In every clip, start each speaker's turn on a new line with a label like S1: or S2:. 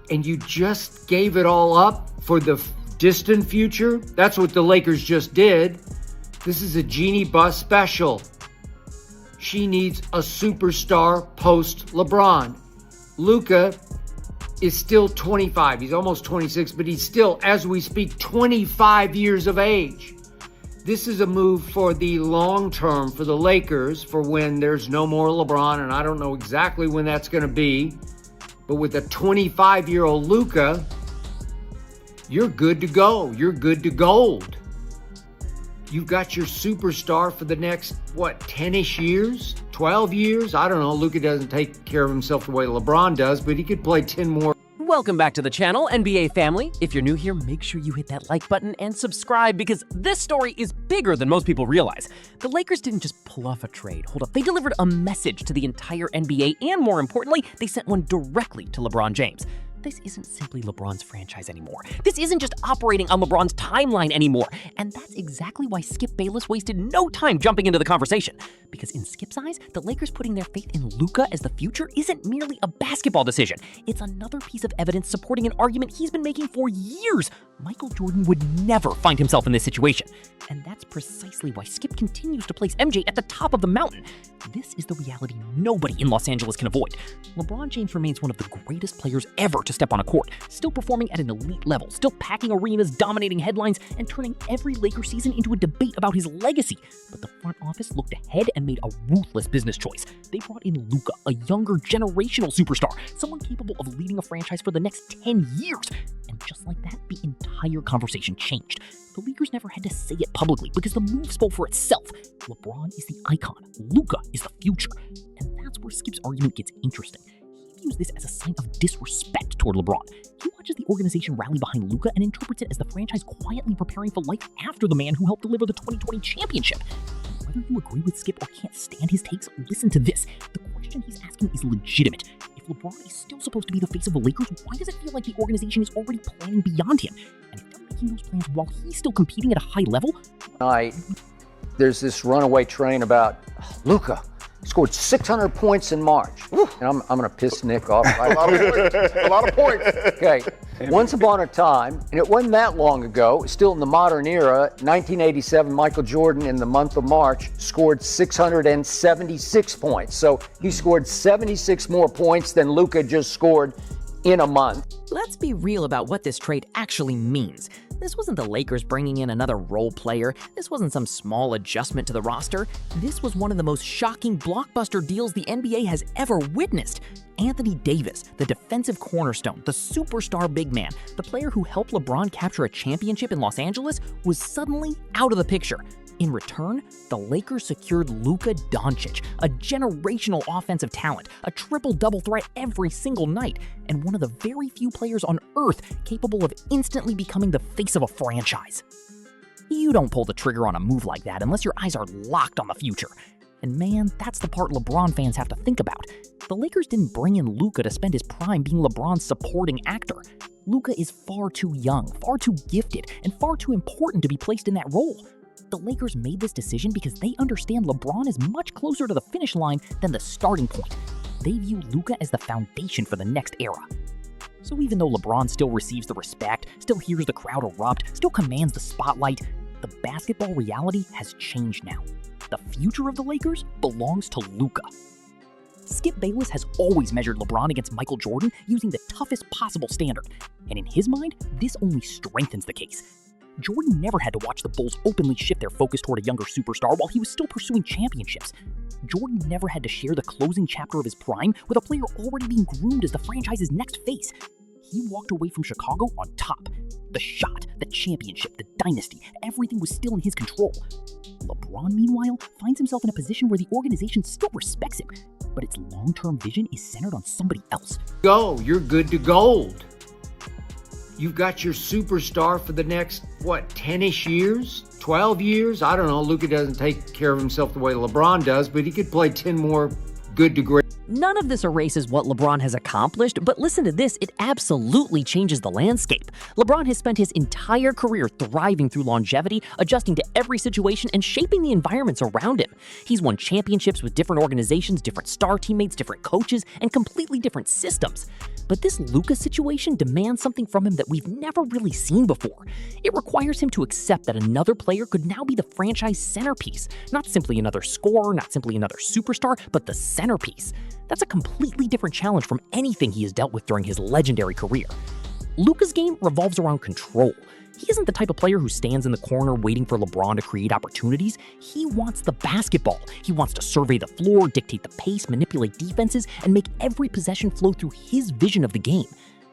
S1: and you just gave it all up for the distant future? That's what the Lakers just did. This is a Genie Bus special. She needs a superstar post-LeBron. Luka is still 25. He's almost 26, but he's still, as we speak, 25 years of age. This is a move for the long term for the Lakers for when there's no more LeBron, and I don't know exactly when that's going to be. But with a 25-year-old Luka, you're good to go. You're good to gold. You've got your superstar for the next, 10-ish years? 12 years? I don't know. Luka doesn't take care of himself the way LeBron does, but he could play 10 more.
S2: Welcome back to the channel, NBA family. If you're new here, make sure you hit that like button and subscribe because this story is bigger than most people realize. The Lakers didn't just pull off a trade. Hold up, they delivered a message to the entire NBA, and more importantly, they sent one directly to LeBron James. This isn't simply LeBron's franchise anymore. This isn't just operating on LeBron's timeline anymore. And that's exactly why Skip Bayless wasted no time jumping into the conversation. Because in Skip's eyes, the Lakers putting their faith in Luka as the future isn't merely a basketball decision. It's another piece of evidence supporting an argument he's been making for years. Michael Jordan would never find himself in this situation. And that's precisely why Skip continues to place MJ at the top of the mountain. This is the reality nobody in Los Angeles can avoid. LeBron James remains one of the greatest players ever to step on a court, still performing at an elite level, still packing arenas, dominating headlines, and turning every Lakers season into a debate about his legacy. But the front office looked ahead and made a ruthless business choice. They brought in Luka, a younger generational superstar, someone capable of leading a franchise for the next 10 years. And just like that, the entire conversation changed. The Lakers never had to say it publicly because the move spoke for itself. LeBron is the icon. Luka is the future. And that's where Skip's argument gets interesting. He views this as a sign of disrespect toward LeBron. He watches the organization rally behind Luka and interprets it as the franchise quietly preparing for life after the man who helped deliver the 2020 championship. And whether you agree with Skip or can't stand his takes, listen to this. The question he's asking is legitimate. If LeBron is still supposed to be the face of the Lakers, why does it feel like the organization is already planning beyond him? And if they're making those plans while he's still competing at a high level?
S1: There's this runaway train about Luka scored 600 points in March. And I'm going to piss Nick off. Right?
S3: A lot of points.
S1: Okay. Once upon a time, and it wasn't that long ago, still in the modern era, 1987, Michael Jordan in the month of March scored 676 points. So he scored 76 more points than Luka just scored in a month.
S2: Let's be real about what this trade actually means. This wasn't the Lakers bringing in another role player. This wasn't some small adjustment to the roster. This was one of the most shocking blockbuster deals the NBA has ever witnessed. Anthony Davis, the defensive cornerstone, the superstar big man, the player who helped LeBron capture a championship in Los Angeles, was suddenly out of the picture. In return, the Lakers secured Luka Dončić, a generational offensive talent, a triple-double threat every single night, and one of the very few players on Earth capable of instantly becoming the face of a franchise. You don't pull the trigger on a move like that unless your eyes are locked on the future. And man, that's the part LeBron fans have to think about. The Lakers didn't bring in Luka to spend his prime being LeBron's supporting actor. Luka is far too young, far too gifted, and far too important to be placed in that role. The Lakers made this decision because they understand LeBron is much closer to the finish line than the starting point. They view Luka as the foundation for the next era. So even though LeBron still receives the respect, still hears the crowd erupt, still commands the spotlight, the basketball reality has changed now. The future of the Lakers belongs to Luka. Skip Bayless has always measured LeBron against Michael Jordan using the toughest possible standard, and in his mind, this only strengthens the case. Jordan never had to watch the Bulls openly shift their focus toward a younger superstar while he was still pursuing championships. Jordan never had to share the closing chapter of his prime with a player already being groomed as the franchise's next face. He walked away from Chicago on top. The shot, the championship, the dynasty, everything was still in his control. LeBron, meanwhile, finds himself in a position where the organization still respects him, but its long-term vision is centered on somebody else.
S1: Go, you're good to gold. You've got your superstar for the next, 10-ish years? 12 years? I don't know. Luka doesn't take care of himself the way LeBron does, but he could play 10 more good to great.
S2: None of this erases what LeBron has accomplished, but listen to this, it absolutely changes the landscape. LeBron has spent his entire career thriving through longevity, adjusting to every situation, and shaping the environments around him. He's won championships with different organizations, different star teammates, different coaches, and completely different systems. But this Luka situation demands something from him that we've never really seen before. It requires him to accept that another player could now be the franchise centerpiece. Not simply another scorer, not simply another superstar, but the centerpiece. That's a completely different challenge from anything he has dealt with during his legendary career. Luka's game revolves around control. He isn't the type of player who stands in the corner waiting for LeBron to create opportunities. He wants the basketball. He wants to survey the floor, dictate the pace, manipulate defenses, and make every possession flow through his vision of the game.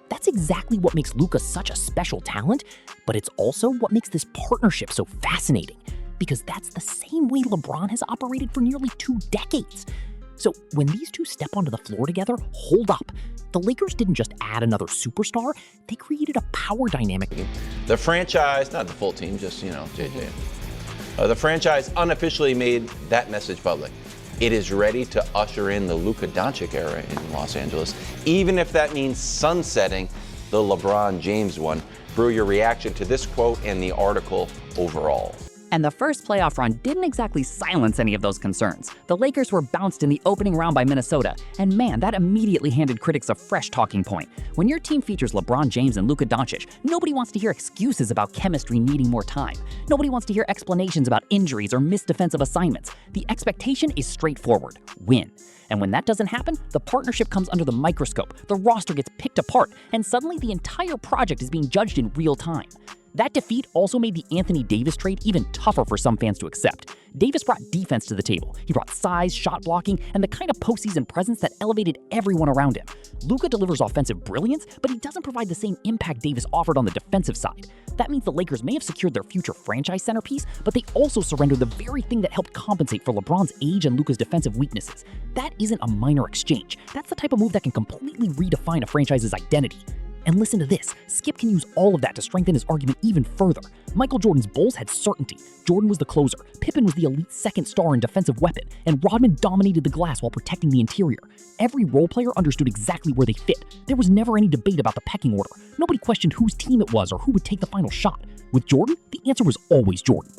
S2: That's exactly what makes Luka such a special talent, but it's also what makes this partnership so fascinating, because that's the same way LeBron has operated for nearly 2 decades. So when these two step onto the floor together, hold up. The Lakers didn't just add another superstar, they created a power dynamic.
S4: The franchise, not the full team, just, JJ. The franchise unofficially made that message public. It is ready to usher in the Luka Dončić era in Los Angeles, even if that means sunsetting the LeBron James one. Brew, your reaction to this quote and the article overall.
S5: And the first playoff run didn't exactly silence any of those concerns. The Lakers were bounced in the opening round by Minnesota, and man, that immediately handed critics a fresh talking point. When your team features LeBron James and Luka Dončić, nobody wants to hear excuses about chemistry needing more time. Nobody wants to hear explanations about injuries or missed defensive assignments. The expectation is straightforward: win. And when that doesn't happen, the partnership comes under the microscope, the roster gets picked apart, and suddenly the entire project is being judged in real time. That defeat also made the Anthony Davis trade even tougher for some fans to accept. Davis brought defense to the table. He brought size, shot blocking, and the kind of postseason presence that elevated everyone around him. Luka delivers offensive brilliance, but he doesn't provide the same impact Davis offered on the defensive side. That means the Lakers may have secured their future franchise centerpiece, but they also surrendered the very thing that helped compensate for LeBron's age and Luka's defensive weaknesses. That isn't a minor exchange. That's the type of move that can completely redefine a franchise's identity. And listen to this, Skip can use all of that to strengthen his argument even further. Michael Jordan's Bulls had certainty. Jordan was the closer, Pippen was the elite second star and defensive weapon, and Rodman dominated the glass while protecting the interior. Every role player understood exactly where they fit. There was never any debate about the pecking order. Nobody questioned whose team it was or who would take the final shot. With Jordan, the answer was always Jordan.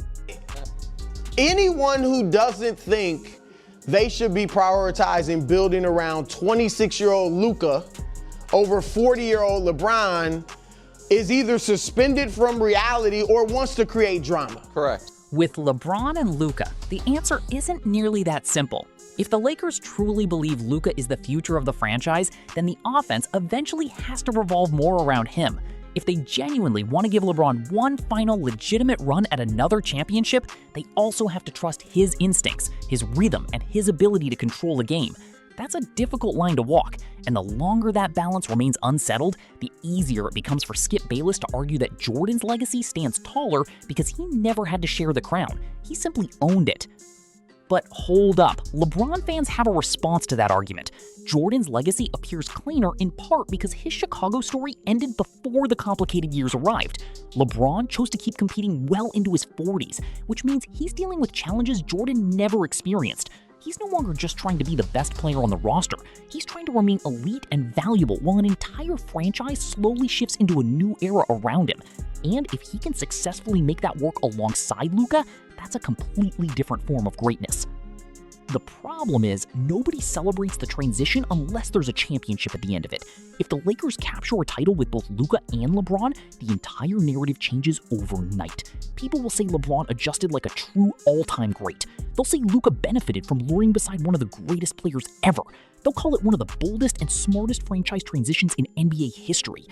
S3: Anyone who doesn't think they should be prioritizing building around 26-year-old Luka over 40-year-old LeBron is either suspended from reality or wants to create drama.
S4: Correct.
S5: With LeBron and Luka, the answer isn't nearly that simple. If the Lakers truly believe Luka is the future of the franchise, then the offense eventually has to revolve more around him. If they genuinely want to give LeBron one final legitimate run at another championship, they also have to trust his instincts, his rhythm, and his ability to control the game. That's a difficult line to walk, and the longer that balance remains unsettled, the easier it becomes for Skip Bayless to argue that Jordan's legacy stands taller because he never had to share the crown. He simply owned it. But hold up, LeBron fans have a response to that argument. Jordan's legacy appears cleaner in part because his Chicago story ended before the complicated years arrived. LeBron chose to keep competing well into his 40s, which means he's dealing with challenges Jordan never experienced. He's no longer just trying to be the best player on the roster. He's trying to remain elite and valuable while an entire franchise slowly shifts into a new era around him. And if he can successfully make that work alongside Luka, that's a completely different form of greatness. The problem is, nobody celebrates the transition unless there's a championship at the end of it. If the Lakers capture a title with both Luka and LeBron, the entire narrative changes overnight. People will say LeBron adjusted like a true all-time great. They'll say Luka benefited from luring beside one of the greatest players ever. They'll call it one of the boldest and smartest franchise transitions in NBA history.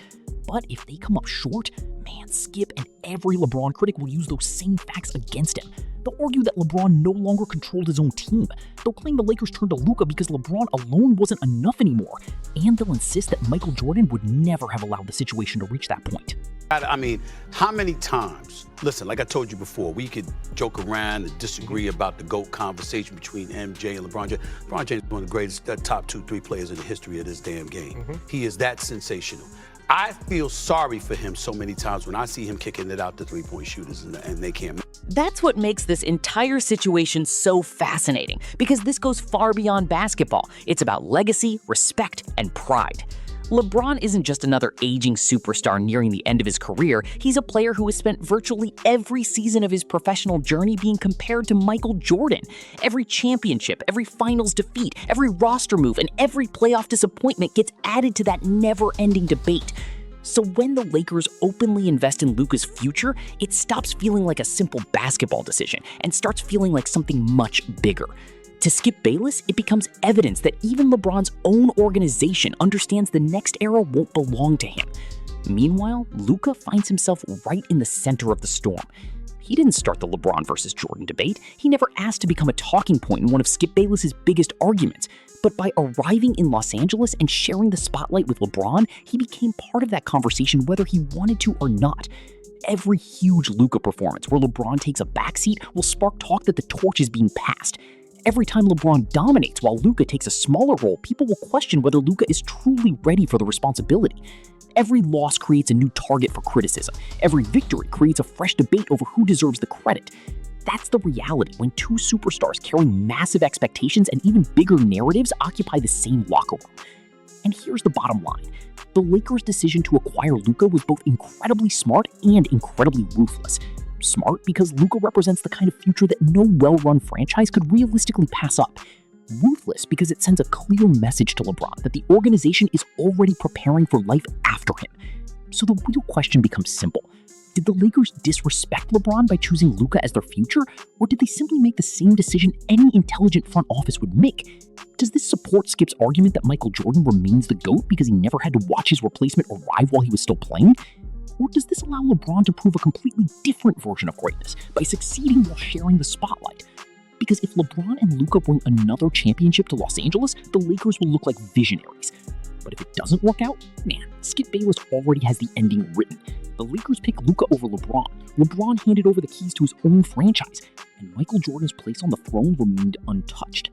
S5: But if they come up short, man, Skip and every LeBron critic will use those same facts against him. They'll argue that LeBron no longer controlled his own team. They'll claim the Lakers turned to Luka because LeBron alone wasn't enough anymore. And they'll insist that Michael Jordan would never have allowed the situation to reach that point.
S6: I mean, how many times, listen, like I told you before, we could joke around and disagree about the GOAT conversation between MJ and LeBron James. LeBron James is one of the greatest top 2-3 players in the history of this damn game. He is that sensational. I feel sorry for him so many times when I see him kicking it out to three-point shooters and they can't.
S5: That's what makes this entire situation so fascinating, because this goes far beyond basketball. It's about legacy, respect, and pride. LeBron isn't just another aging superstar nearing the end of his career. He's a player who has spent virtually every season of his professional journey being compared to Michael Jordan. Every championship, every finals defeat, every roster move, and every playoff disappointment gets added to that never-ending debate. So when the Lakers openly invest in Luka's future, it stops feeling like a simple basketball decision and starts feeling like something much bigger. To Skip Bayless, it becomes evidence that even LeBron's own organization understands the next era won't belong to him. Meanwhile, Luka finds himself right in the center of the storm. He didn't start the LeBron versus Jordan debate. He never asked to become a talking point in one of Skip Bayless's biggest arguments. But by arriving in Los Angeles and sharing the spotlight with LeBron, he became part of that conversation whether he wanted to or not. Every huge Luka performance where LeBron takes a backseat will spark talk that the torch is being passed. Every time LeBron dominates while Luka takes a smaller role, people will question whether Luka is truly ready for the responsibility. Every loss creates a new target for criticism. Every victory creates a fresh debate over who deserves the credit. That's the reality when two superstars carrying massive expectations and even bigger narratives occupy the same locker room. And here's the bottom line. The Lakers' decision to acquire Luka was both incredibly smart and incredibly ruthless. Smart because Luka represents the kind of future that no well-run franchise could realistically pass up. Ruthless because it sends a clear message to LeBron that the organization is already preparing for life after him. So the real question becomes simple. Did the Lakers disrespect LeBron by choosing Luka as their future, or did they simply make the same decision any intelligent front office would make? Does this support Skip's argument that Michael Jordan remains the GOAT because he never had to watch his replacement arrive while he was still playing? Or does this allow LeBron to prove a completely different version of greatness by succeeding while sharing the spotlight? Because if LeBron and Luka bring another championship to Los Angeles, the Lakers will look like visionaries. But if it doesn't work out, man, Skip Bayless already has the ending written. The Lakers pick Luka over LeBron. LeBron handed over the keys to his own franchise, and Michael Jordan's place on the throne remained untouched.